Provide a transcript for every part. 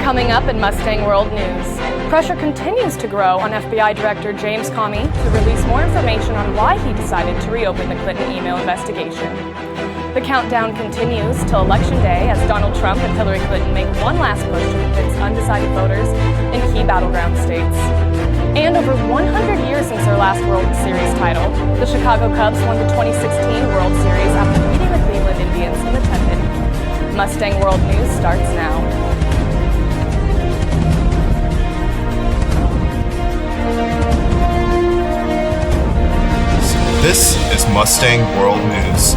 Coming up in Mustang World News, pressure continues to grow on FBI Director James Comey to release more information on why he decided to reopen the Clinton email investigation. The countdown continues till Election Day as Donald Trump and Hillary Clinton make one last push to convince undecided voters in key battleground states. And over 100 years since their last World Series title, the Chicago Cubs won the 2016 World Series after beating the Cleveland Indians in the 10th inning. Mustang World News starts now. This is Mustang World News.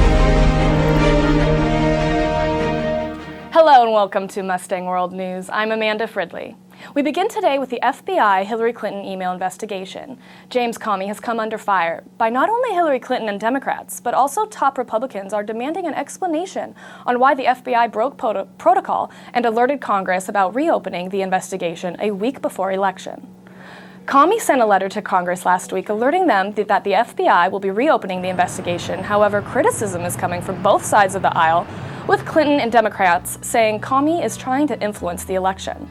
Hello and welcome to Mustang World News. I'm Amanda Fridley. We begin today with the FBI Hillary Clinton email investigation. James Comey has come under fire by not only Hillary Clinton and Democrats, but also top Republicans are demanding an explanation on why the FBI broke protocol and alerted Congress about reopening the investigation a week before election. Comey sent a letter to Congress last week alerting them that the FBI will be reopening the investigation. However, criticism is coming from both sides of the aisle, with Clinton and Democrats saying Comey is trying to influence the election.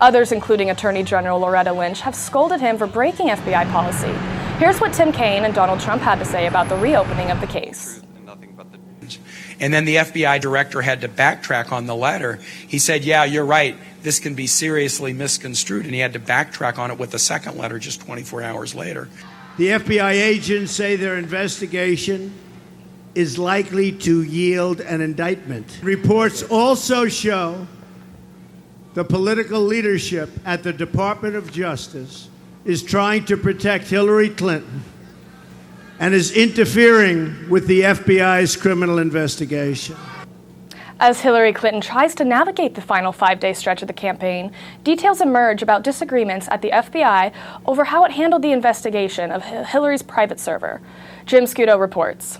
Others, including Attorney General Loretta Lynch, have scolded him for breaking FBI policy. Here's what Tim Kaine and Donald Trump had to say about the reopening of the case. And then the FBI director had to backtrack on the letter. He said, yeah, you're right, this can be seriously misconstrued, and he had to backtrack on it with a second letter just 24 hours later. The FBI agents say their investigation is likely to yield an indictment. Reports also show the political leadership at the Department of Justice is trying to protect Hillary Clinton and is interfering with the FBI's criminal investigation. As Hillary Clinton tries to navigate the final 5-day stretch of the campaign, details emerge about disagreements at the FBI over how it handled the investigation of Hillary's private server. Jim Scudo reports.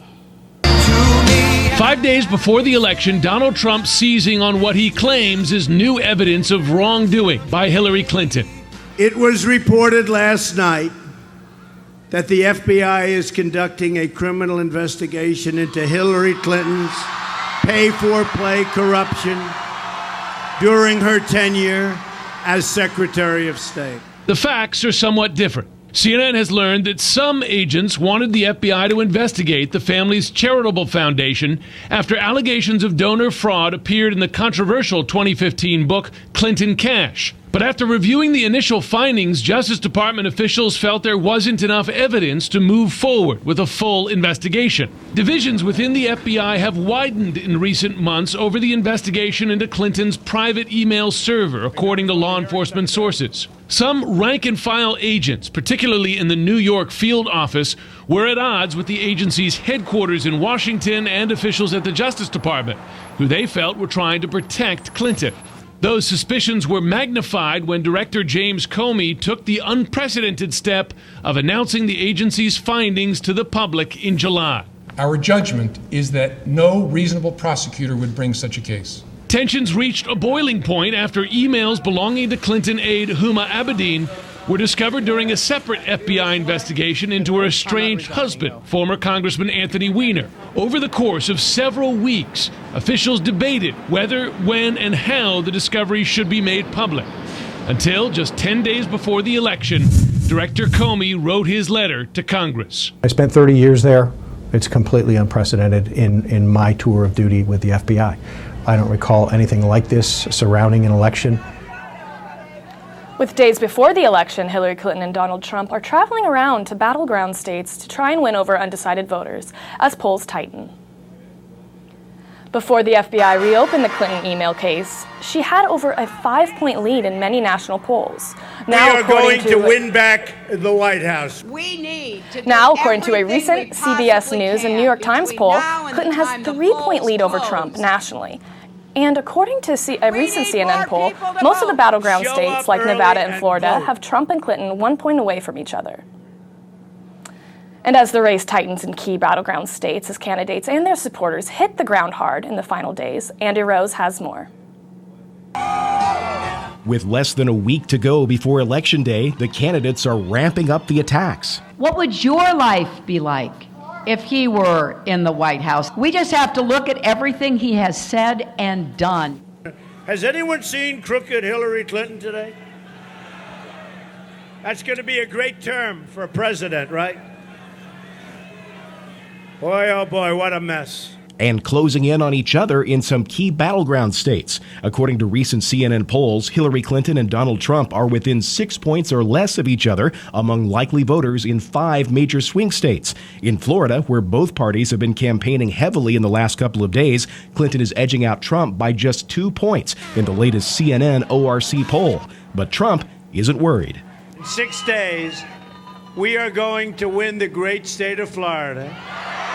5 days before the election, Donald Trump seizing on what he claims is new evidence of wrongdoing by Hillary Clinton. It was reported last night that the FBI is conducting a criminal investigation into Hillary Clinton's pay-for-play corruption during her tenure as Secretary of State. The facts are somewhat different. CNN has learned that some agents wanted the FBI to investigate the family's charitable foundation after allegations of donor fraud appeared in the controversial 2015 book Clinton Cash. But after reviewing the initial findings, Justice Department officials felt there wasn't enough evidence to move forward with a full investigation. Divisions within the FBI have widened in recent months over the investigation into Clinton's private email server, according to law enforcement sources. Some rank-and-file agents, particularly in the New York field office, were at odds with the agency's headquarters in Washington and officials at the Justice Department, who they felt were trying to protect Clinton. Those suspicions were magnified when Director James Comey took the unprecedented step of announcing the agency's findings to the public in July. Our judgment is that no reasonable prosecutor would bring such a case. Tensions reached a boiling point after emails belonging to Clinton aide Huma Abedin were discovered during a separate FBI investigation into her estranged husband, former Congressman Anthony Weiner. Over the course of several weeks, officials debated whether, when, and how the discovery should be made public. Until just 10 days before the election, Director Comey wrote his letter to Congress. I spent 30 years there. It's completely unprecedented in my tour of duty with the FBI. I don't recall anything like this surrounding an election. With days before the election, Hillary Clinton and Donald Trump are traveling around to battleground states to try and win over undecided voters as polls tighten. Before the FBI reopened the Clinton email case, she had over a 5-point lead in many national polls. Now, we are going to win back the White House. We need to now, according to a recent CBS News and New York Times poll, Clinton has a 3-point lead over Trump nationally. And according to a recent CNN poll, most of the battleground states like Nevada and Florida have Trump and Clinton 1 point away from each other. And as the race tightens in key battleground states as candidates and their supporters hit the ground hard in the final days, Andy Rose has more. With less than a week to go before Election Day, the candidates are ramping up the attacks. What would your life be like if he were in the White House? We just have to look at everything he has said and done. Has anyone seen crooked Hillary Clinton today? That's going to be a great term for a president, right? Boy, oh boy, what a mess. And closing in on each other in some key battleground states. According to recent CNN polls, Hillary Clinton and Donald Trump are within 6 points or less of each other among likely voters in 5 major swing states. In Florida, where both parties have been campaigning heavily in the last couple of days, Clinton is edging out Trump by just 2 points in the latest CNN ORC poll. But Trump isn't worried. In 6 days, we are going to win the great state of Florida,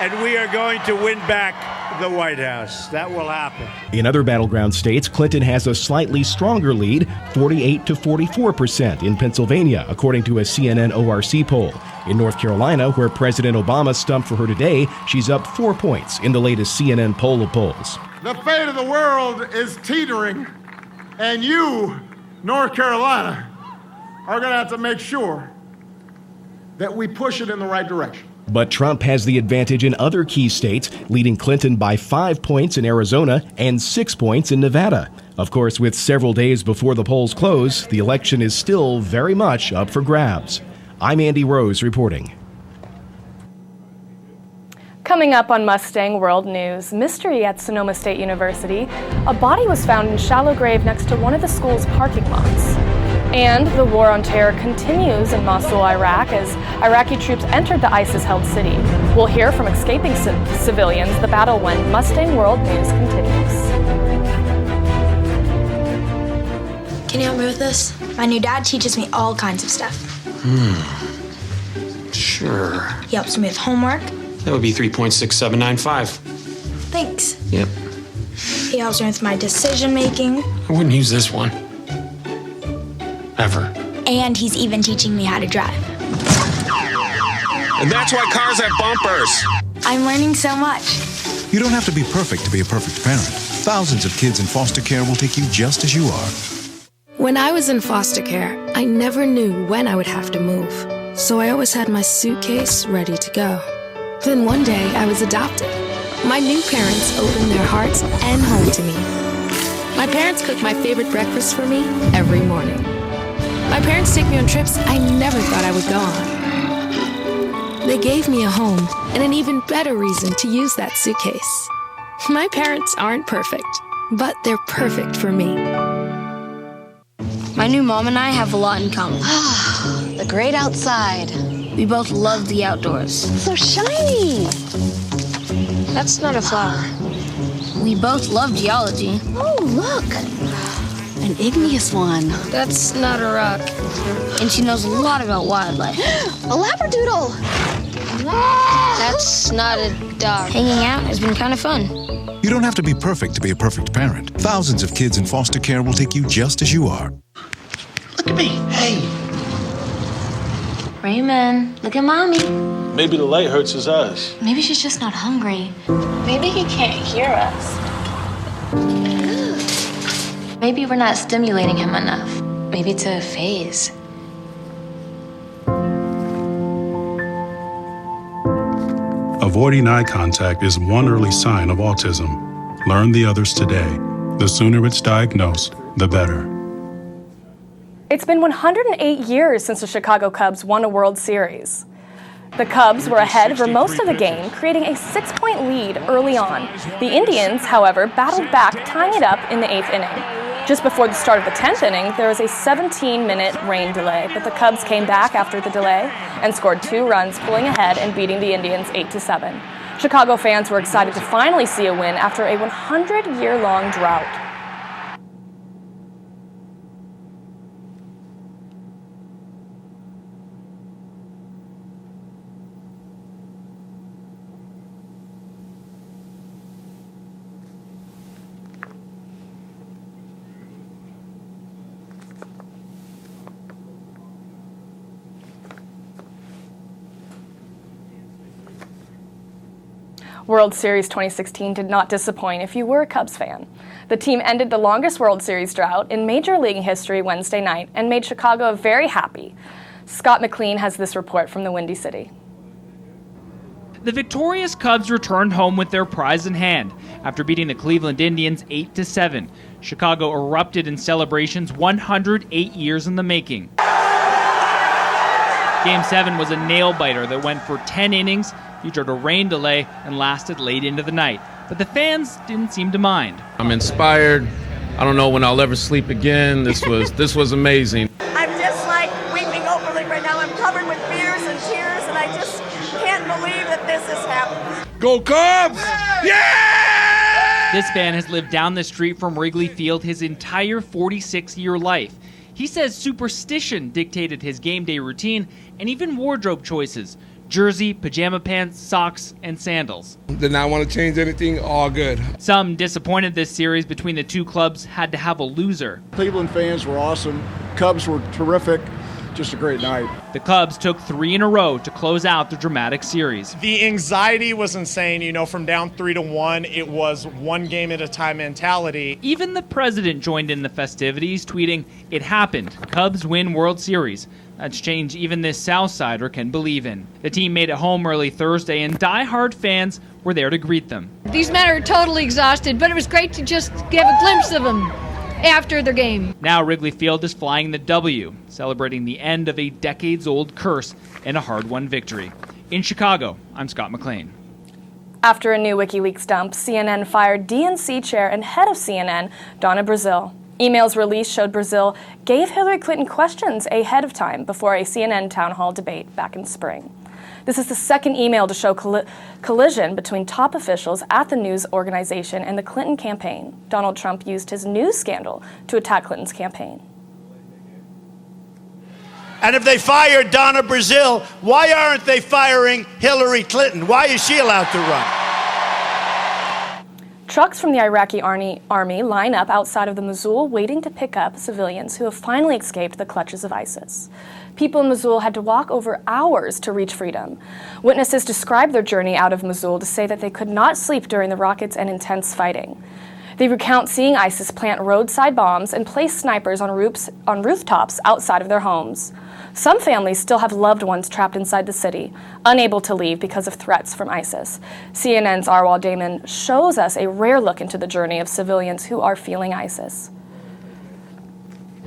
and we are going to win back the White House. That will happen. In other battleground states, Clinton has a slightly stronger lead, 48 to 44% in Pennsylvania, according to a CNN ORC poll. In North Carolina, where President Obama stumped for her today, she's up 4 points in the latest CNN poll of polls. The fate of the world is teetering, and you, North Carolina, are going to have to make sure that we push it in the right direction. But Trump has the advantage in other key states, leading Clinton by 5 points in Arizona and 6 points in Nevada. Of course, with several days before the polls close, the election is still very much up for grabs. I'm Andy Rose reporting. Coming up on Mustang World News, mystery at Sonoma State University. A body was found in shallow grave next to one of the school's parking lots. And the war on terror continues in Mosul, Iraq, as Iraqi troops entered the ISIS-held city. We'll hear from escaping civilians the battle when Mustang World News continues. Can you help me with this? My new dad teaches me all kinds of stuff. Sure. He helps me with homework. That would be 3.6795. Thanks. Yep. He helps me with my decision making. I wouldn't use this one. Ever. And he's even teaching me how to drive. And that's why cars have bumpers. I'm learning so much. You don't have to be perfect to be a perfect parent. Thousands of kids in foster care will take you just as you are. When I was in foster care, I never knew when I would have to move. So I always had my suitcase ready to go. Then one day I was adopted. My new parents opened their hearts and home to me. My parents cook my favorite breakfast for me every morning. My parents take me on trips I never thought I would go on. They gave me a home and an even better reason to use that suitcase. My parents aren't perfect, but they're perfect for me. My new mom and I have a lot in common. The great outside. We both love the outdoors. So shiny. That's not a flower. We both love geology. Oh, look. An igneous one. That's not a rock. And she knows a lot about wildlife. A labradoodle. That's not a dog. Hanging out has been kind of fun. You don't have to be perfect to be a perfect parent. Thousands of kids in foster care will take you just as you are. Look at me. Hey. Raymond, look at Mommy. Maybe the light hurts his eyes. Maybe she's just not hungry. Maybe he can't hear us. Maybe we're not stimulating him enough. Maybe it's a phase. Avoiding eye contact is one early sign of autism. Learn the others today. The sooner it's diagnosed, the better. It's been 108 years since the Chicago Cubs won a World Series. The Cubs were ahead for most of the game, creating a 6-point lead early on. The Indians, however, battled back, tying it up in the 8th inning. Just before the start of the 10th inning, there was a 17-minute rain delay, but the Cubs came back after the delay and scored 2 runs, pulling ahead and beating the Indians 8-7. Chicago fans were excited to finally see a win after a 100-year-long drought. World Series 2016 did not disappoint if you were a Cubs fan. The team ended the longest World Series drought in Major League history Wednesday night and made Chicago very happy. Scott McLean has this report from the Windy City. The victorious Cubs returned home with their prize in hand after beating the Cleveland Indians 8-7. Chicago erupted in celebrations 108 years in the making. Game 7 was a nail-biter that went for 10 innings, featured a rain delay, and lasted late into the night. But the fans didn't seem to mind. I'm inspired. I don't know when I'll ever sleep again. This was amazing. I'm just like weeping openly right now. I'm covered with fears and tears, and I just can't believe that this has happened. Go Cubs! Yeah! This fan has lived down the street from Wrigley Field his entire 46-year life. He says superstition dictated his game day routine and even wardrobe choices. Jersey, pajama pants, socks, and sandals. Did not want to change anything, all good. Some disappointed this series between the two clubs had to have a loser. Cleveland fans were awesome. Cubs were terrific. Just a great night. The Cubs took 3 in a row to close out the dramatic series. The anxiety was insane. You know, from down 3-1, it was one game at a time mentality. Even the president joined in the festivities, tweeting, "It happened. Cubs win World Series." That's change even this Southsider can believe in. The team made it home early Thursday, and die-hard fans were there to greet them. These men are totally exhausted, but it was great to just give a glimpse of them after the game. Now Wrigley Field is flying the W, celebrating the end of a decades-old curse and a hard-won victory. In Chicago, I'm Scott McLean. After a new WikiLeaks dump, CNN fired DNC chair and head of CNN, Donna Brazile. Emails released showed Brazile gave Hillary Clinton questions ahead of time before a CNN town hall debate back in spring. This is the second email to show collision between top officials at the news organization and the Clinton campaign. Donald Trump used his news scandal to attack Clinton's campaign. And if they fired Donna Brazile, why aren't they firing Hillary Clinton? Why is she allowed to run? Trucks from the Iraqi army line up outside of the Mosul waiting to pick up civilians who have finally escaped the clutches of ISIS. People in Mosul had to walk over hours to reach freedom. Witnesses described their journey out of Mosul to say that they could not sleep during the rockets and intense fighting. They recount seeing ISIS plant roadside bombs and place snipers on rooftops outside of their homes. Some families still have loved ones trapped inside the city, unable to leave because of threats from ISIS. CNN's Arwal Damon shows us a rare look into the journey of civilians who are feeling ISIS.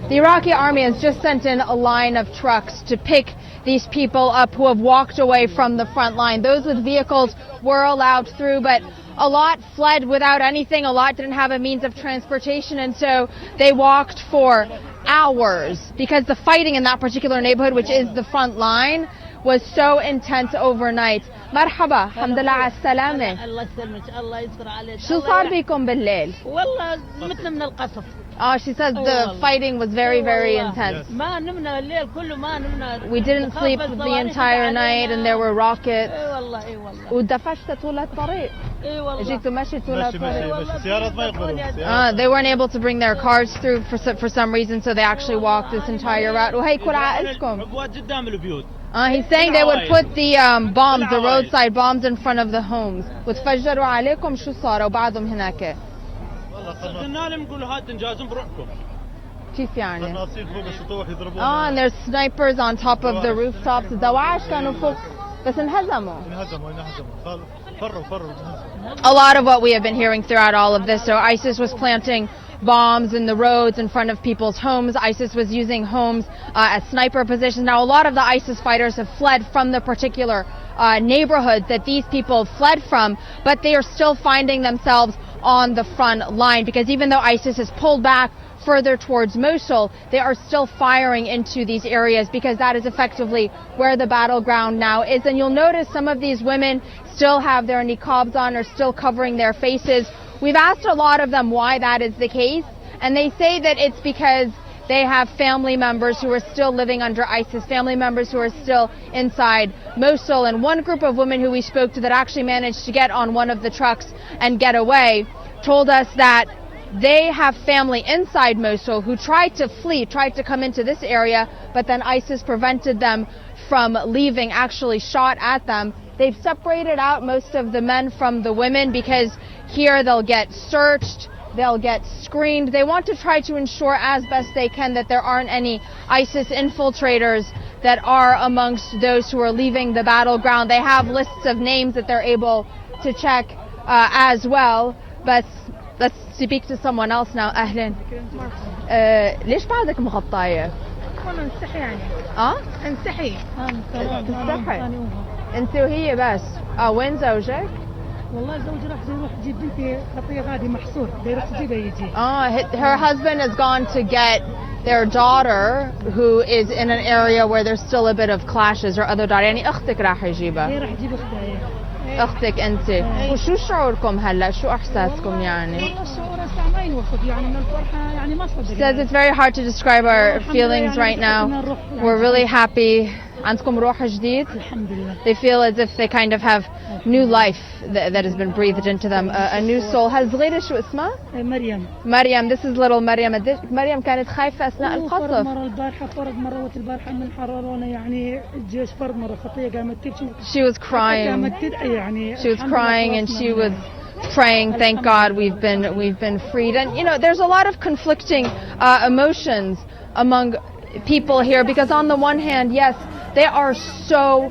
The Iraqi army has just sent in a line of trucks to pick these people up who have walked away from the front line. Those with vehicles were allowed through, but a lot fled without anything. A lot didn't have a means of transportation, and so they walked for hours because the fighting in that particular neighborhood, which is the front line, was so intense overnight. مرحبا الحمد لله على السلامة. الله يسلمك الله يستر عليك. شو صار بكم بالليل؟ والله مثل من القصف. She says the fighting was very, very intense. We didn't sleep the entire night and there were rockets. They weren't able to bring their cars through for some reason, so they actually walked this entire route. He's saying they would put the bombs, the roadside bombs, in front of the homes. وتفجروا عليكم شو صار وبعضهم هناك. كيف يعني؟ and there's snipers on top of the rooftops. الدواعش كانوا فوق بس انهزموا. A lot of what we have been hearing throughout all of this, so ISIS was planting bombs in the roads in front of people's homes. ISIS was using homes as sniper positions. Now, a lot of the ISIS fighters have fled from the particular neighborhoods that these people fled from, but they are still finding themselves on the front line because even though ISIS has pulled back further towards Mosul, they are still firing into these areas because that is effectively where the battleground now is. And you'll notice some of these women still have their niqabs on or still covering their faces. We've asked a lot of them why that is the case, and they say that it's because they have family members who are still living under ISIS, family members who are still inside Mosul. And one group of women who we spoke to that actually managed to get on one of the trucks and get away told us that they have family inside Mosul who tried to flee, tried to come into this area, but then ISIS prevented them from leaving, actually shot at them. They've separated out most of the men from the women because here they'll get searched, they'll get screened. They want to try to ensure as best they can that there aren't any ISIS infiltrators that are amongst those who are leaving the battleground. They have lists of names that they're able to check as well, but let's speak to someone else now. أهلا. ليش بعدك مغطاية؟ والله انسحي يعني. انسحي. تستحي. انت وهي بس. وين زوجك؟ والله زوجي راح يروح يجيب بنتي خطيه غادي محصور يروح يجيبها يجي. Her husband has gone to get their daughter who is in an area where there's still a bit of clashes. Her other daughter يعني أختك راح يجيبها. هي راح تجيب اختها. أختك أنت. وشو شعوركم هلا؟ شو إحساسكم يعني؟ والله الشعور هسه ما ينوصف يعني من الفرحة يعني ما صدق. She says it's very hard to describe our feelings right now. We're really happy. عندكم روح جديد. الحمد لله. They feel as if they kind of have new life that has been breathed into them. A new soul. هالصغيرة شو اسمها؟ مريم. This is little مريم. مريم كانت خايفة أثناء القصف. مرة البارحة فرض مرة البارحة من حررونا يعني الجيش فرض مرة خطية قامت تبكي. She was crying. قامت تدعي يعني. She was crying and she was praying, thank God we've been freed. And you know, there's a lot of conflicting emotions among people here, because on the one hand, yes, they are so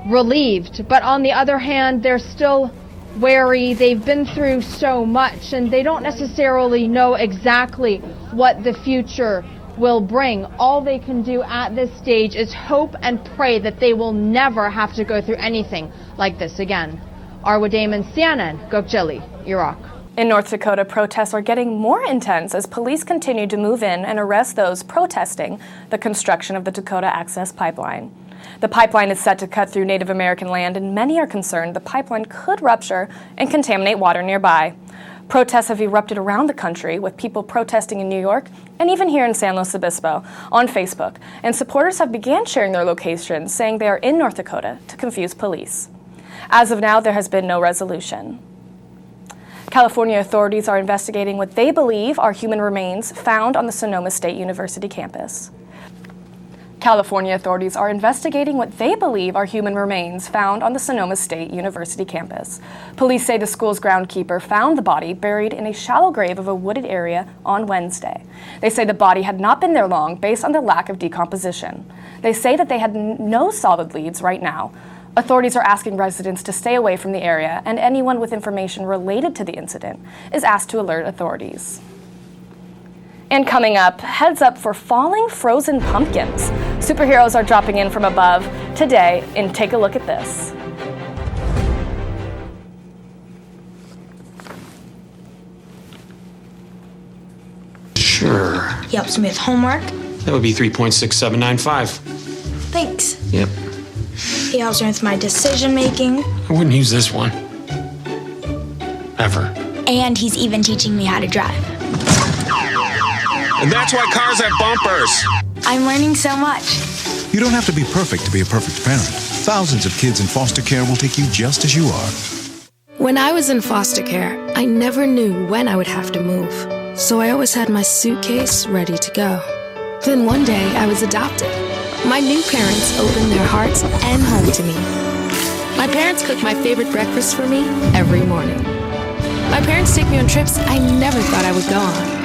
relieved, but on the other hand, they're still wary. They've been through so much and they don't necessarily know exactly what the future will bring. All they can do at this stage is hope and pray that they will never have to go through anything like this again. Arwa Damon, CNN, Gokjeli, Iraq. In North Dakota, protests are getting more intense as police continue to move in and arrest those protesting the construction of the Dakota Access Pipeline. The pipeline is set to cut through Native American land, and many are concerned the pipeline could rupture and contaminate water nearby. Protests have erupted around the country, with people protesting in New York and even here in San Luis Obispo on Facebook, and supporters have began sharing their locations, saying they are in North Dakota to confuse police. As of now, there has been no resolution. California authorities are investigating what they believe are human remains found on the Sonoma State University campus. California authorities are investigating what they believe are human remains found on the Sonoma State University campus. Police say the school's groundskeeper found the body buried in a shallow grave of a wooded area on Wednesday. They say the body had not been there long based on the lack of decomposition. They say that they had no solid leads right now. Authorities are asking residents to stay away from the area, and anyone with information related to the incident is asked to alert authorities. And coming up, heads up for falling frozen pumpkins. Superheroes are dropping in from above today, and take a look at this. Sure. He helps me with homework. That would be 3.6795. Thanks. Yep. He helps me with my decision making. I wouldn't use this one. Ever. And he's even teaching me how to drive. And that's why cars have bumpers. I'm learning so much. You don't have to be perfect to be a perfect parent. Thousands of kids in foster care will take you just as you are. When I was in foster care, I never knew when I would have to move. So I always had my suitcase ready to go. Then one day I was adopted. My new parents opened their hearts and home to me. My parents cook my favorite breakfast for me every morning. My parents take me on trips I never thought I would go on.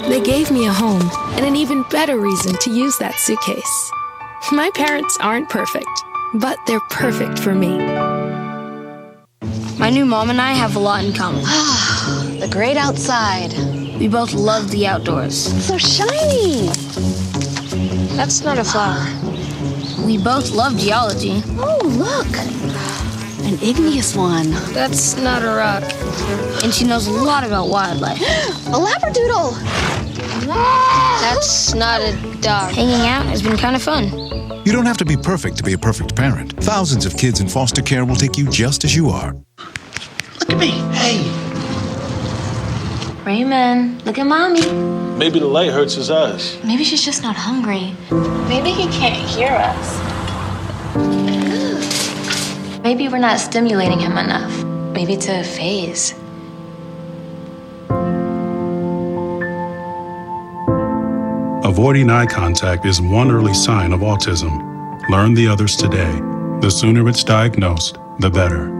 They gave me a home and an even better reason to use that suitcase. My parents aren't perfect, but they're perfect for me. My new mom and I have a lot in common. The great outside. We both love the outdoors. It's so shiny. That's not a flower. We both love geology. Oh, look. An igneous one. That's not a rock. And she knows a lot about wildlife. A labradoodle. That's not a dog. Hanging out has been kind of fun. You don't have to be perfect to be a perfect parent. Thousands of kids in foster care will take you just as you are. Look at me. Hey. Raymond, look at mommy. Maybe the light hurts his eyes. Maybe she's just not hungry. Maybe he can't hear us. Maybe we're not stimulating him enough. Maybe to phase. Avoiding eye contact is one early sign of autism. Learn the others today. The sooner it's diagnosed, the better.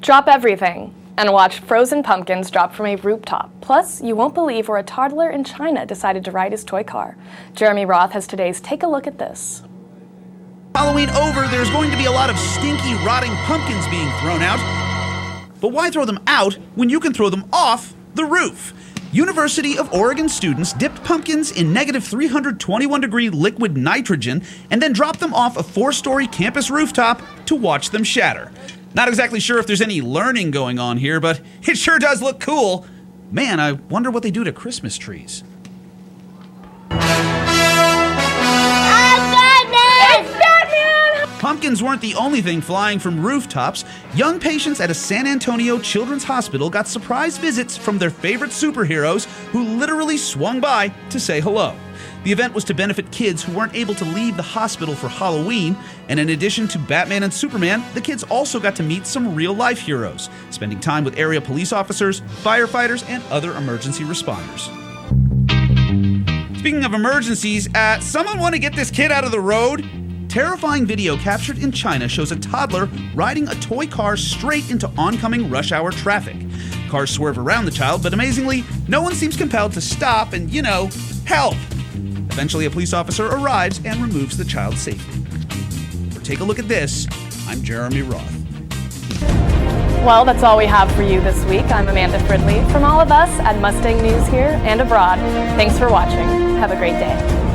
Drop everything and watch frozen pumpkins drop from a rooftop. Plus, you won't believe where a toddler in China decided to ride his toy car. Jeremy Roth has today's Take a Look at This. Halloween over, there's going to be a lot of stinky, rotting pumpkins being thrown out. But why throw them out when you can throw them off the roof? University of Oregon students dipped pumpkins in negative 321-degree liquid nitrogen and then dropped them off a 4-story campus rooftop to watch them shatter. Not exactly sure if there's any learning going on here, but it sure does look cool. Man, I wonder what they do to Christmas trees. Pumpkins weren't the only thing flying from rooftops. Young patients at a San Antonio Children's Hospital got surprise visits from their favorite superheroes who literally swung by to say hello. The event was to benefit kids who weren't able to leave the hospital for Halloween, and in addition to Batman and Superman, the kids also got to meet some real-life heroes, spending time with area police officers, firefighters, and other emergency responders. Speaking of emergencies, someone want to get this kid out of the road? Terrifying video captured in China shows a toddler riding a toy car straight into oncoming rush hour traffic. Cars swerve around the child, but amazingly, no one seems compelled to stop and, help. Eventually, a police officer arrives and removes the child safely. For Take a Look at This, I'm Jeremy Roth. Well, that's all we have for you this week. I'm Amanda Fridley. From all of us at Mustang News here and abroad, thanks for watching. Have a great day.